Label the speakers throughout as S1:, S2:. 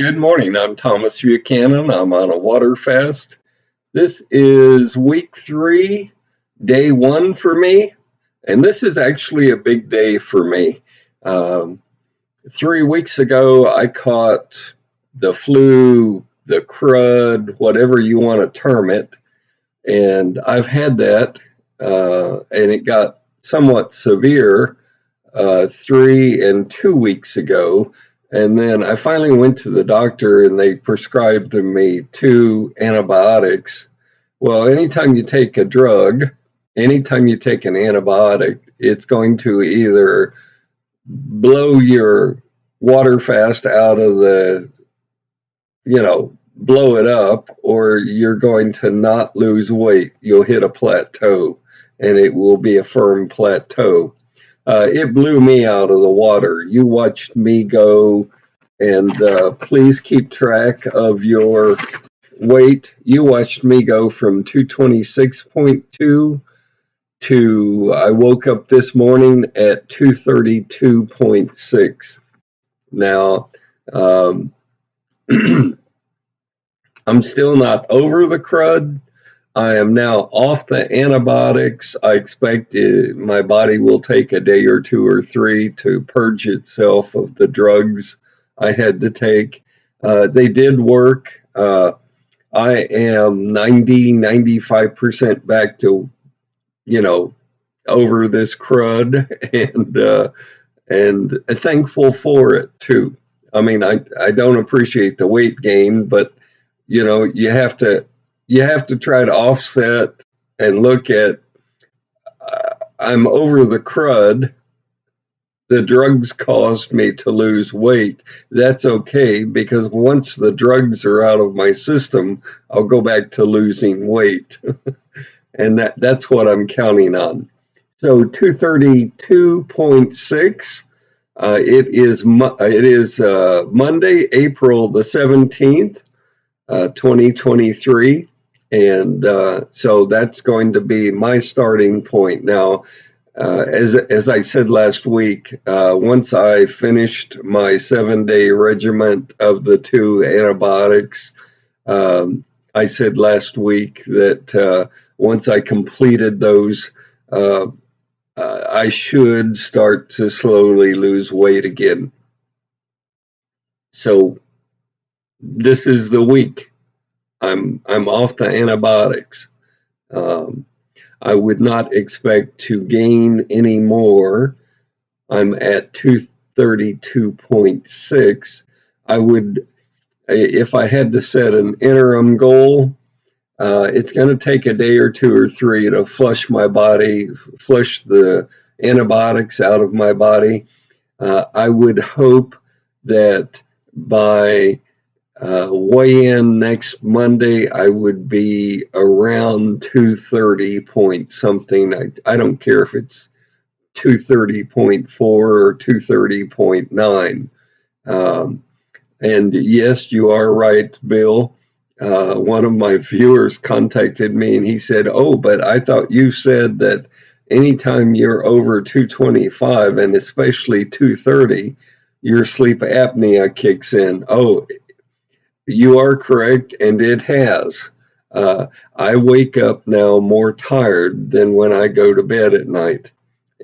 S1: Good morning. I'm Thomas Buchanan. I'm on a water fast. This is week 3, day 1 for me, and this is actually a big day for me. Um, 3 weeks ago, I caught the flu, the crud, whatever you want to term it, and I've had that, and it got somewhat severe 3 and 2 weeks ago. And then I finally went to the doctor and they prescribed me 2 antibiotics. Well, anytime you take a drug, anytime you take an antibiotic, it's going to either blow your water fast out of blow it up, or you're going to not lose weight. You'll hit a plateau and it will be a firm plateau. It blew me out of the water. You watched me go, and please keep track of your weight. You watched me go from 226.2 to I woke up this morning at 232.6. Now, um, I'm still not over the crud. I am now off the antibiotics. I expect my body will take a day or 2 or 3 to purge itself of the drugs I had to take. They did work. I am 95% back to, over this crud and thankful for it too. I mean, I don't appreciate the weight gain, but you have to try to offset and look at I'm over the crud. The drugs caused me to lose weight. That's okay, because once the drugs are out of my system, I'll go back to losing weight. And that's what I'm counting on. So 232.6. It is Monday, April the 17th, 2023. And so that's going to be my starting point. Now, as I said last week, once I finished my 7-day regimen of the 2 antibiotics, I said last week that once I completed those, I should start to slowly lose weight again. So this is the week. I'm off the antibiotics. I would not expect to gain any more. I'm at 232.6. I would, if I had to set an interim goal, it's going to take a day or 2 or 3 to flush my body, flush the antibiotics out of my body. I would hope that by weigh in next Monday, I would be around 230 point something. I don't care if it's 230.4 or 230.9. And yes, you are right, Bill. One of my viewers contacted me and he said, "Oh, but I thought you said that anytime you're over 225 and especially 230, your sleep apnea kicks in." Oh, you are correct, and it has. I wake up now more tired than when I go to bed at night,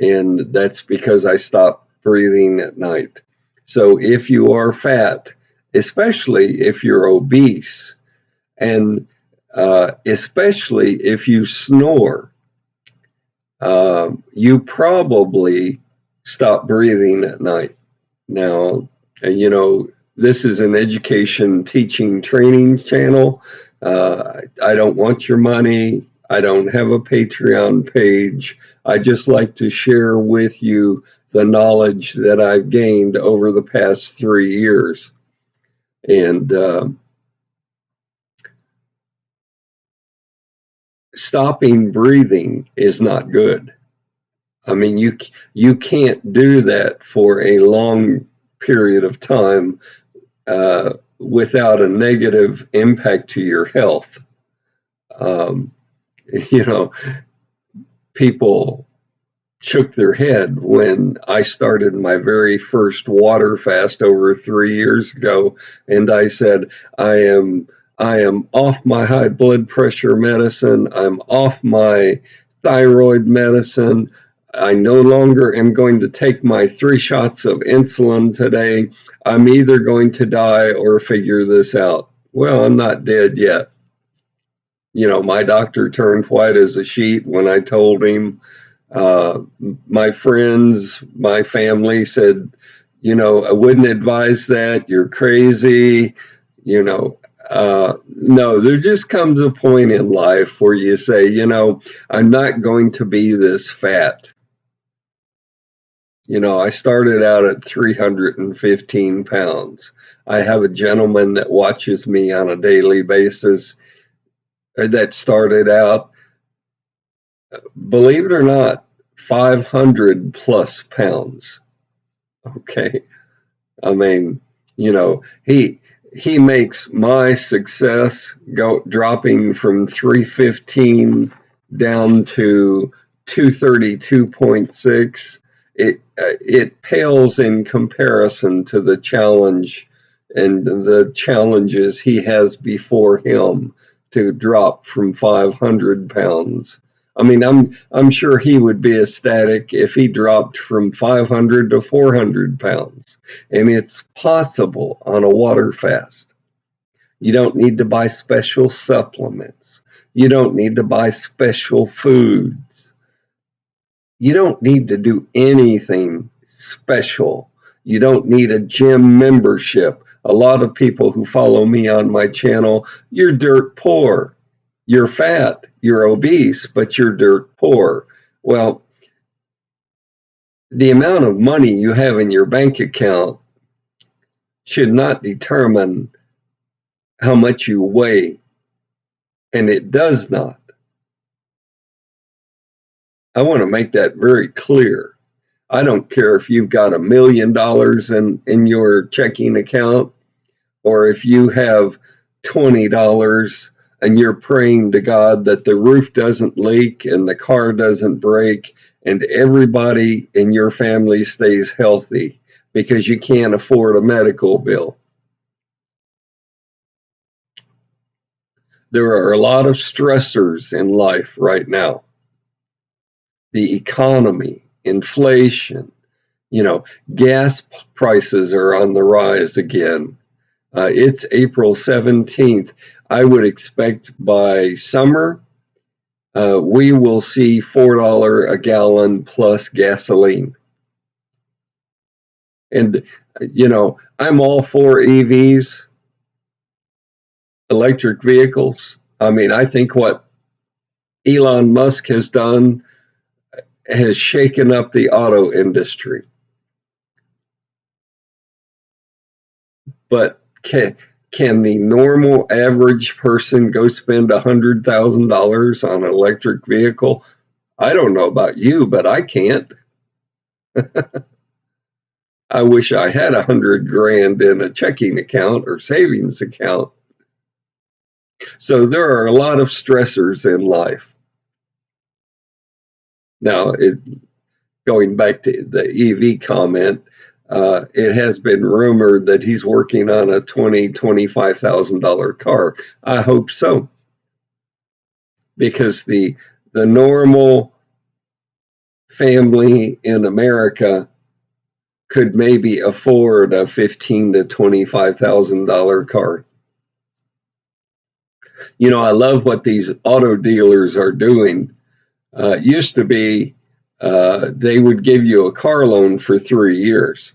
S1: and that's because I stop breathing at night. So if you are fat, especially if you're obese, and especially if you snore, you probably stop breathing at night. Now, this is an education, teaching, training channel. I don't want your money. I don't have a Patreon page. I just like to share with you the knowledge that I've gained over the past 3 years. And stopping breathing is not good. I mean, you can't do that for a long period of time without a negative impact to your health. Um, you know, people shook their head when I started my very first water fast over 3 years ago, and I said, I am off my high blood pressure medicine. I'm off my thyroid medicine. I no longer am going to take my 3 shots of insulin today. I'm either going to die or figure this out. Well, I'm not dead yet. My doctor turned white as a sheet when I told him. uh, my friends, my family said, I wouldn't advise that. You're crazy. No, there just comes a point in life where you say, I'm not going to be this fat. I started out at 315 pounds. I have a gentleman that watches me on a daily basis that started out, believe it or not, 500 plus pounds. Okay. I mean, he makes my success go dropping from 315 down to 232.6. It pales in comparison to the challenge and the challenges he has before him to drop from 500 pounds. I mean, I'm sure he would be ecstatic if he dropped from 500 to 400 pounds. And it's possible on a water fast. You don't need to buy special supplements. You don't need to buy special foods. You don't need to do anything special. You don't need a gym membership. A lot of people who follow me on my channel, you're dirt poor. You're fat, you're obese, but you're dirt poor. Well, the amount of money you have in your bank account should not determine how much you weigh, and it does not. I want to make that very clear. I don't care if you've got $1 million in your checking account, or if you have $20 and you're praying to God that the roof doesn't leak and the car doesn't break and everybody in your family stays healthy because you can't afford a medical bill. There are a lot of stressors in life right now. The economy, inflation, gas prices are on the rise again. It's April 17th. I would expect by summer, we will see $4 a gallon plus gasoline. And, I'm all for EVs, electric vehicles. I mean, I think what Elon Musk has done has shaken up the auto industry. But can the normal average person go spend $100,000 on an electric vehicle? I don't know about you, but I can't. I wish I had 100 grand in a checking account or savings account. So there are a lot of stressors in life. Now, going back to the EV comment, it has been rumored that he's working on a $25,000 car. I hope so, because the normal family in America could maybe afford a $15,000 to $25,000 car. I love what these auto dealers are doing. It used to be they would give you a car loan for 3 years,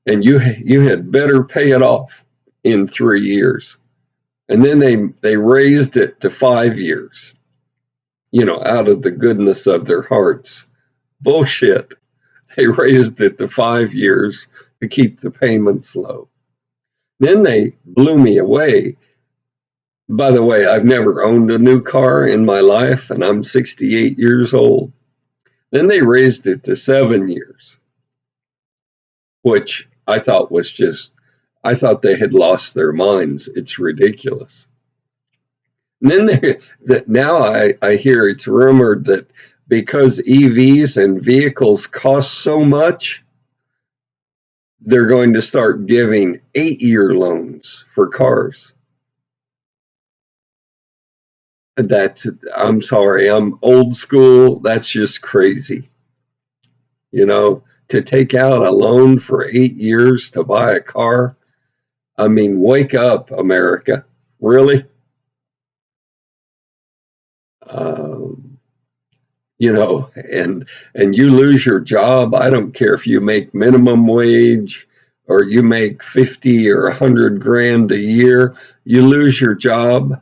S1: and you had better pay it off in 3 years. And then they raised it to 5 years, out of the goodness of their hearts. Bullshit. They raised it to 5 years to keep the payments low. Then they blew me away. By the way, I've never owned a new car in my life, and I'm 68 years old. Then they raised it to 7 years, which I thought I thought they had lost their minds. It's ridiculous. And then now I hear it's rumored that because EVs and vehicles cost so much, they're going to start giving 8-year loans for cars. That's, I'm sorry, I'm old school. That's just crazy. You know, to take out a loan for 8 years to buy a car. I mean, wake up, America. Really? Um, and you lose your job. I don't care if you make minimum wage or you make 50 or 100 grand a year, you lose your job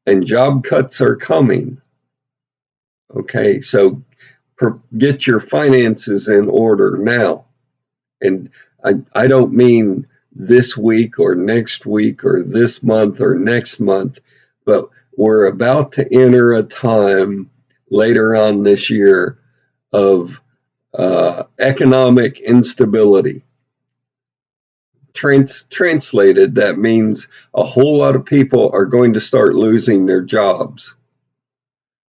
S1: and job cuts are coming. Okay, so get your finances in order now. And I don't mean this week or next week or this month or next month, but we're about to enter a time later on this year of economic instability. Translated, that means a whole lot of people are going to start losing their jobs.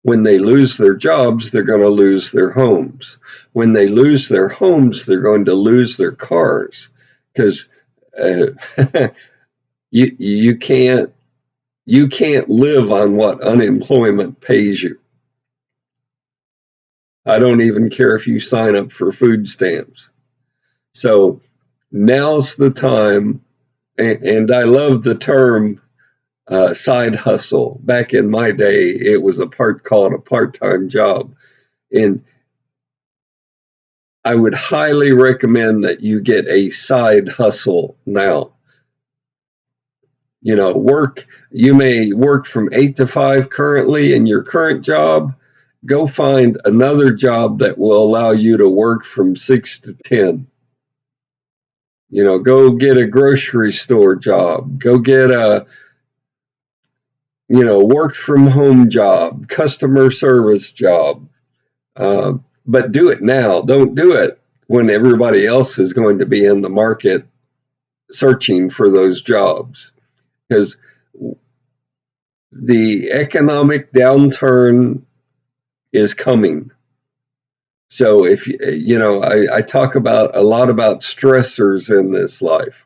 S1: When they lose their jobs, they're going to lose their homes. When they lose their homes, they're going to lose their cars because uh, you can't live on what unemployment pays you. I don't even care if you sign up for food stamps. So now's the time, and I love the term side hustle. Back in my day, it was called a part-time job, and I would highly recommend that you get a side hustle now. You may work from 8 to 5 currently in your current job. Go find another job that will allow you to work from 6 to 10. Go get a grocery store job. Go get a, work from home job, customer service job. Uh, but do it now. Don't do it when everybody else is going to be in the market searching for those jobs, because the economic downturn is coming. So if I talk about a lot about stressors in this life.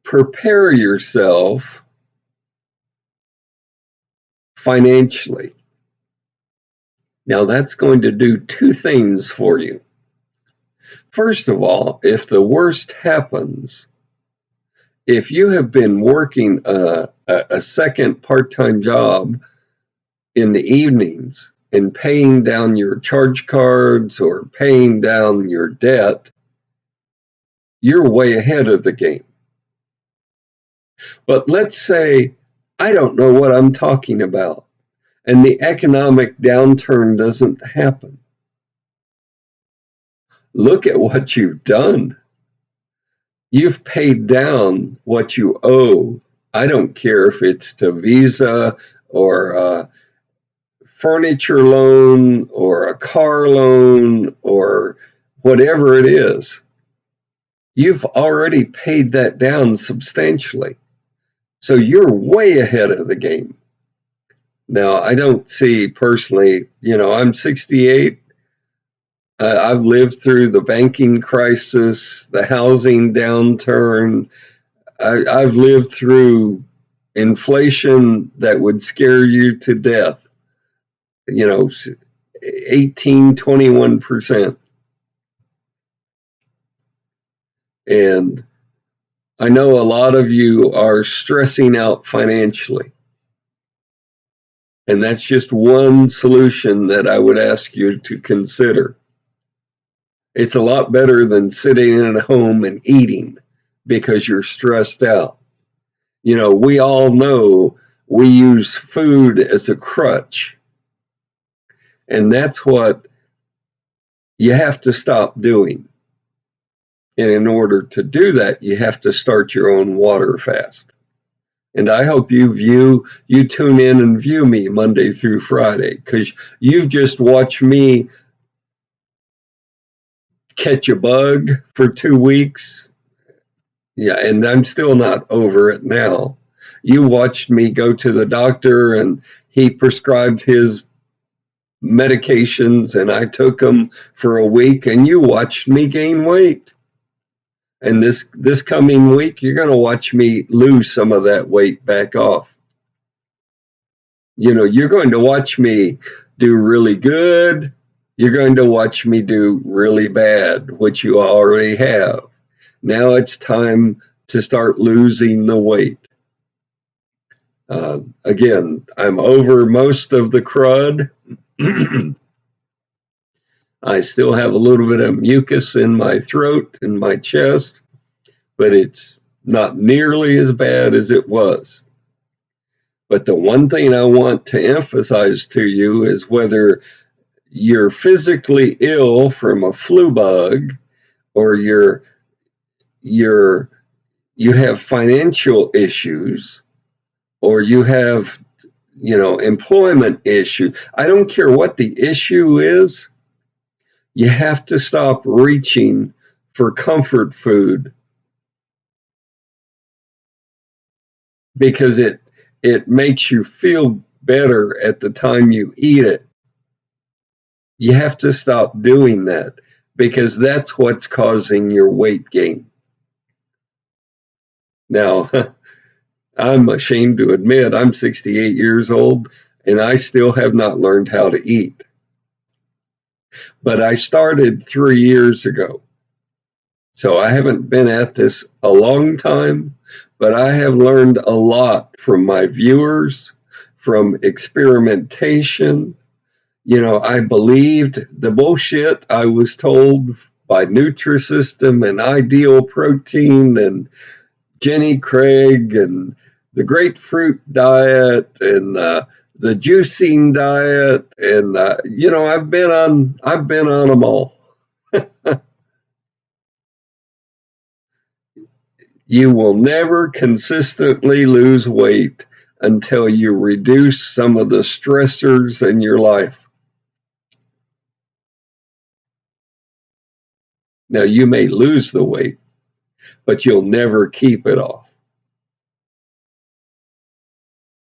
S1: Prepare yourself financially. Now that's going to do two things for you. First of all, if the worst happens, if you have been working a second part-time job in the evenings and paying down your charge cards or paying down your debt, you're way ahead of the game. But let's say I don't know what I'm talking about and the economic downturn doesn't happen. Look at what you've done. You've paid down what you owe. I don't care if it's to Visa or a furniture loan or a car loan or whatever it is. You've already paid that down substantially. So you're way ahead of the game. Now, I don't see personally, I'm 68. I've lived through the banking crisis, the housing downturn. I've lived through inflation that would scare you to death, 18, 21%. And I know a lot of you are stressing out financially. And that's just one solution that I would ask you to consider. It's a lot better than sitting at home and eating because you're stressed out. We all know we use food as a crutch. And that's what you have to stop doing. And in order to do that, you have to start your own water fast. And I hope you tune in and view me Monday through Friday, because you've just watched me catch a bug for 2 weeks. Yeah, and I'm still not over it now. You watched me go to the doctor and he prescribed his medications and I took them for a week and you watched me gain weight. And this coming week, you're going to watch me lose some of that weight back off. You're going to watch me do really good. You're going to watch me do really bad, which you already have. Now it's time to start losing the weight. Again, I'm over most of the crud. I still have a little bit of mucus in my throat and my chest, but it's not nearly as bad as it was. But the one thing I want to emphasize to you is whether you're physically ill from a flu bug or you have financial issues or you have employment issue. I don't care what the issue is. You have to stop reaching for comfort food because it makes you feel better at the time you eat it. You have to stop doing that because that's what's causing your weight gain. Now, I'm ashamed to admit I'm 68 years old and I still have not learned how to eat. But I started 3 years ago. So I haven't been at this a long time, but I have learned a lot from my viewers, from experimentation. I believed the bullshit I was told by Nutrisystem and Ideal Protein and Jenny Craig and the grapefruit diet and the juicing diet, and I've been on them all. You will never consistently lose weight until you reduce some of the stressors in your life. Now, you may lose the weight, but you'll never keep it off.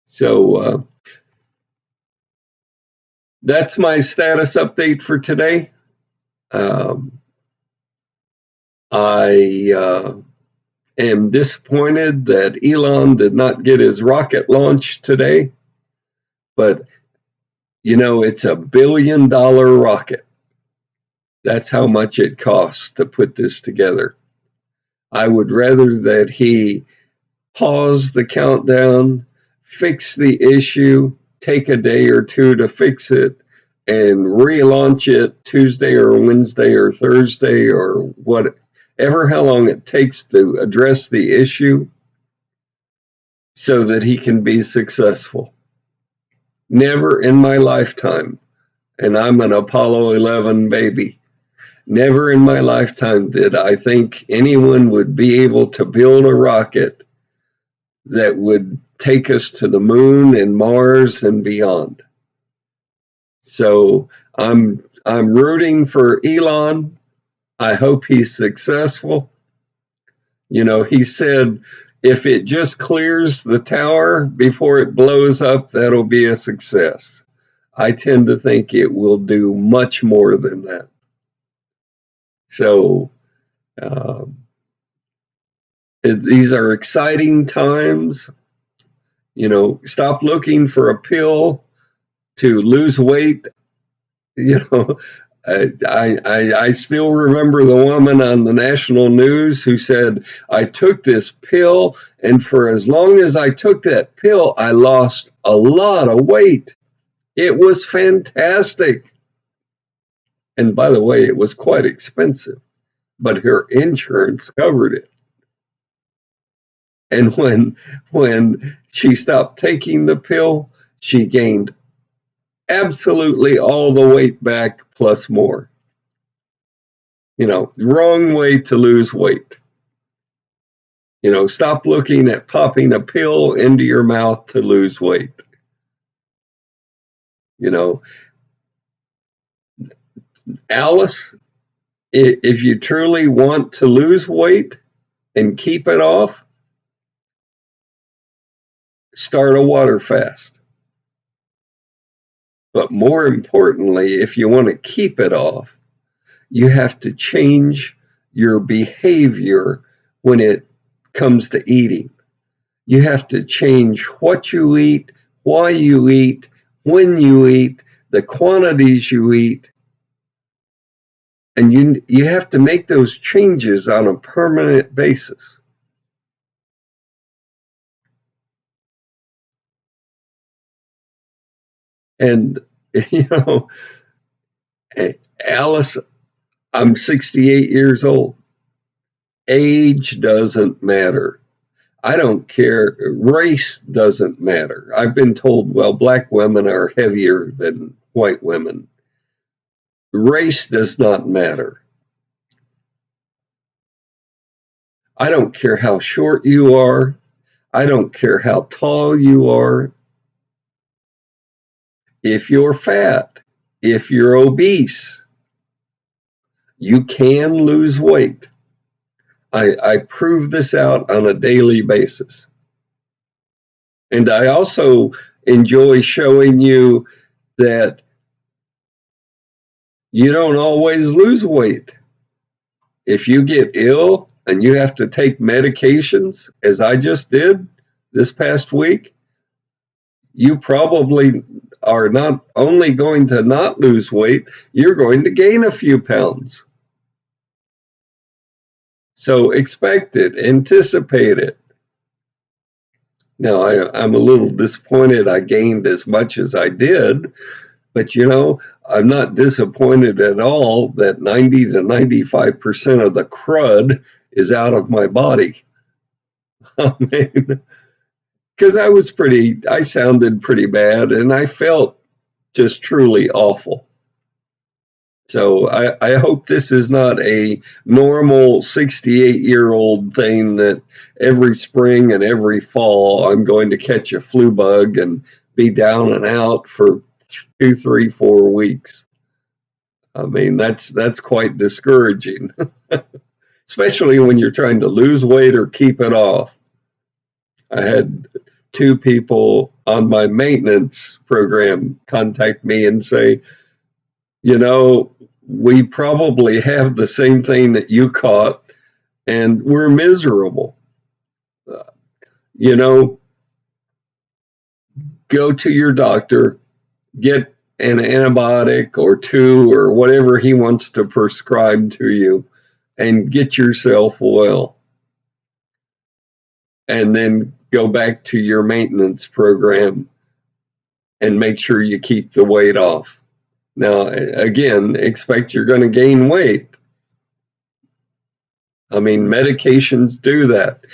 S1: So that's my status update for today. I am disappointed that Elon did not get his rocket launch today, but it's $1 billion rocket. That's how much it costs to put this together. I would rather that he pause the countdown, fix the issue, take a day or two to fix it, and relaunch it Tuesday or Wednesday or Thursday or whatever, how long it takes to address the issue so that he can be successful. Never in my lifetime, and I'm an Apollo 11 baby, never in my lifetime did I think anyone would be able to build a rocket that would take us to the moon and Mars and beyond. So I'm rooting for Elon. I hope he's successful. He said if it just clears the tower before it blows up, that'll be a success. I tend to think it will do much more than that. So these are exciting times. Stop looking for a pill to lose weight. I still remember the woman on the national news who said, I took this pill, and for as long as I took that pill, I lost a lot of weight. It was fantastic. And by the way, it was quite expensive, but her insurance covered it. And when she stopped taking the pill, she gained absolutely all the weight back plus more. Wrong way to lose weight. Stop looking at popping a pill into your mouth to lose weight. Alice, if you truly want to lose weight and keep it off, start a water fast. But more importantly, if you want to keep it off, you have to change your behavior when it comes to eating. You have to change what you eat, why you eat, when you eat, the quantities you eat. And you have to make those changes on a permanent basis. And, you know, Alice, I'm 68 years old. Age doesn't matter. I don't care. Race doesn't matter. I've been told, well, black women are heavier than white women. Race does not matter. I don't care how short you are. I don't care how tall you are. If you're fat, if you're obese, you can lose weight. I prove this out on a daily basis. And I also enjoy showing you that you don't always lose weight. If you get ill and you have to take medications, as I just did this past week, you probably are not only going to not lose weight, you're going to gain a few pounds. So expect it, anticipate it. Now, I'm a little disappointed I gained as much as I did, but I'm not disappointed at all that 90 to 95% of the crud is out of my body. I mean, because I sounded pretty bad and I felt just truly awful. So I hope this is not a normal 68-year-old thing that every spring and every fall I'm going to catch a flu bug and be down and out for 2, 3, 4 weeks. I mean, that's quite discouraging, especially when you're trying to lose weight or keep it off. I had 2 people on my maintenance program contact me and say, we probably have the same thing that you caught and we're miserable. Uh, you know, go to your doctor, get an antibiotic or 2 or whatever he wants to prescribe to you, and get yourself well. And then go back to your maintenance program and make sure you keep the weight off. Now, again, expect you're going to gain weight. I mean, medications do that.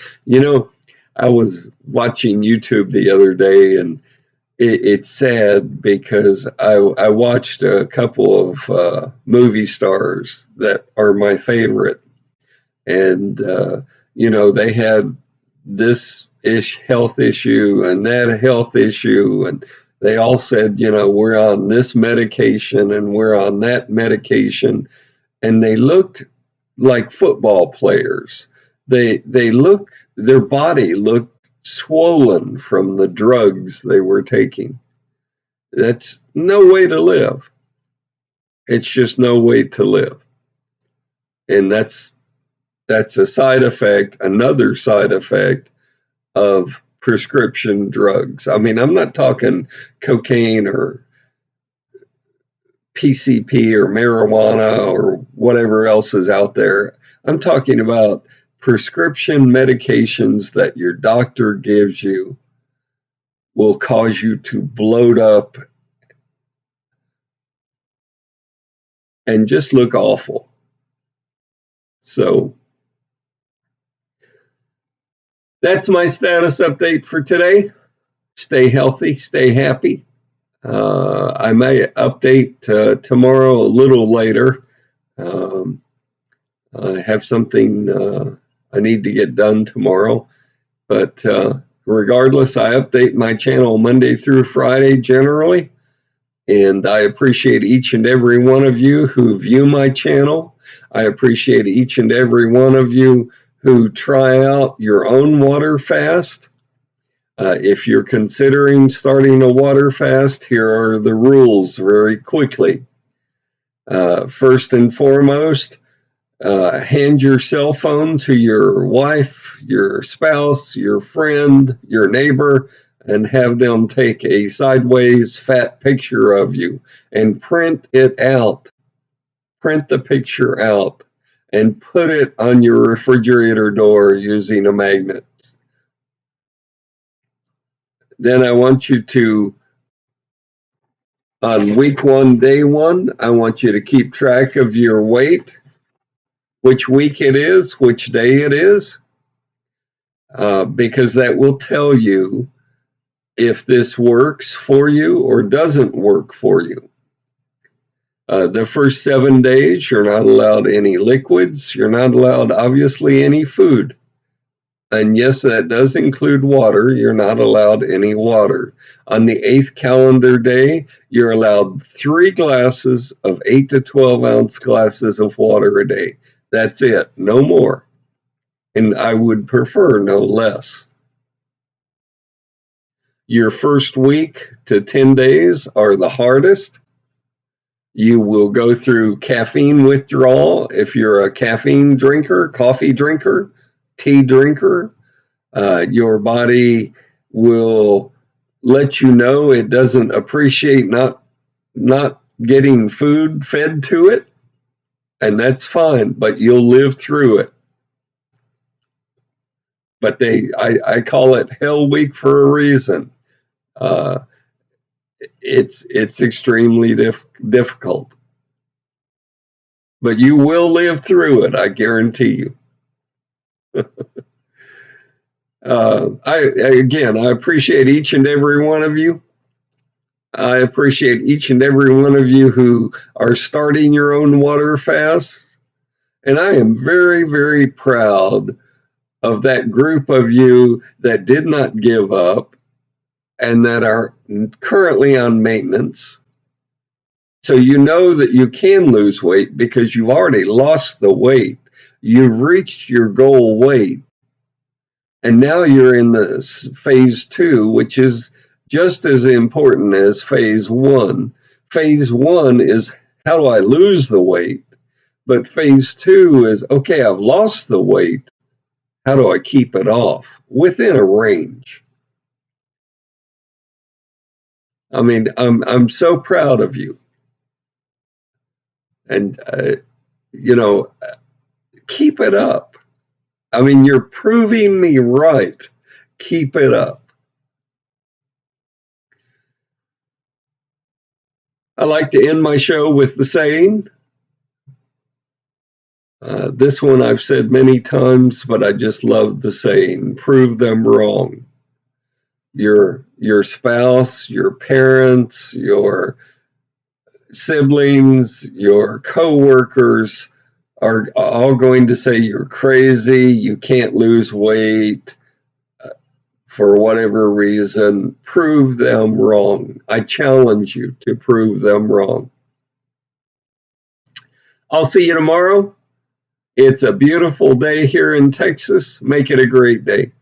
S1: I was watching YouTube the other day, and it's sad because I watched a couple of movie stars that are my favorite, and they had this health issue and that health issue, and they all said, we're on this medication and we're on that medication, and they looked like football players. Their body looked swollen from the drugs they were taking. That's no way to live. It's just no way to live. And that's a side effect, another side effect of prescription drugs. I mean, I'm not talking cocaine or PCP or marijuana or whatever else is out there. I'm talking about prescription medications that your doctor gives you will cause you to bloat up and just look awful. So that's my status update for today. Stay healthy, stay happy. I may update tomorrow a little later. I have something I need to get done tomorrow. But regardless, I update my channel Monday through Friday generally. And I appreciate each and every one of you who view my channel. I appreciate each and every one of you who try out your own water fast. If you're considering starting a water fast, here are the rules very quickly. First and foremost, hand your cell phone to your wife, your spouse, your friend, your neighbor, and have them take a sideways fat picture of you and print it out. Print the picture out and put it on your refrigerator door using a magnet. Then I want you to, on week one, day one, I want you to keep track of your weight, which week it is, which day it is, because that will tell you if this works for you or doesn't work for you. The first 7 days, you're not allowed any liquids. You're not allowed, obviously, any food. And yes, that does include water. You're not allowed any water. On the 8th calendar day, you're allowed 3 glasses of 8 to 12 ounce glasses of water a day. That's it, no more. And I would prefer no less. Your first week to 10 days are the hardest. You will go through caffeine withdrawal if you're a caffeine drinker, coffee drinker, tea drinker. Your body will let you know it doesn't appreciate not getting food fed to it, and that's fine, but you'll live through it. But I call it Hell Week for a reason. Uh, it's extremely difficult, but you will live through it. I guarantee you. I appreciate each and every one of you. I appreciate each and every one of you who are starting your own water fast. And I am very, very proud of that group of you that did not give up and that are currently on maintenance. So you know that you can lose weight because you've already lost the weight. You've reached your goal weight. And now you're in the phase 2, which is just as important as phase 1. Phase 1 is how do I lose the weight? But phase 2 is okay, I've lost the weight. How do I keep it off within a range? I mean, I'm so proud of you. And, keep it up. I mean, you're proving me right. Keep it up. I like to end my show with the saying, this one I've said many times, but I just love the saying, prove them wrong. Your spouse, your parents, your siblings, your coworkers are all going to say you're crazy, you can't lose weight for whatever reason. Prove them wrong. I challenge you to prove them wrong. I'll see you tomorrow. It's a beautiful day here in Texas. Make it a great day.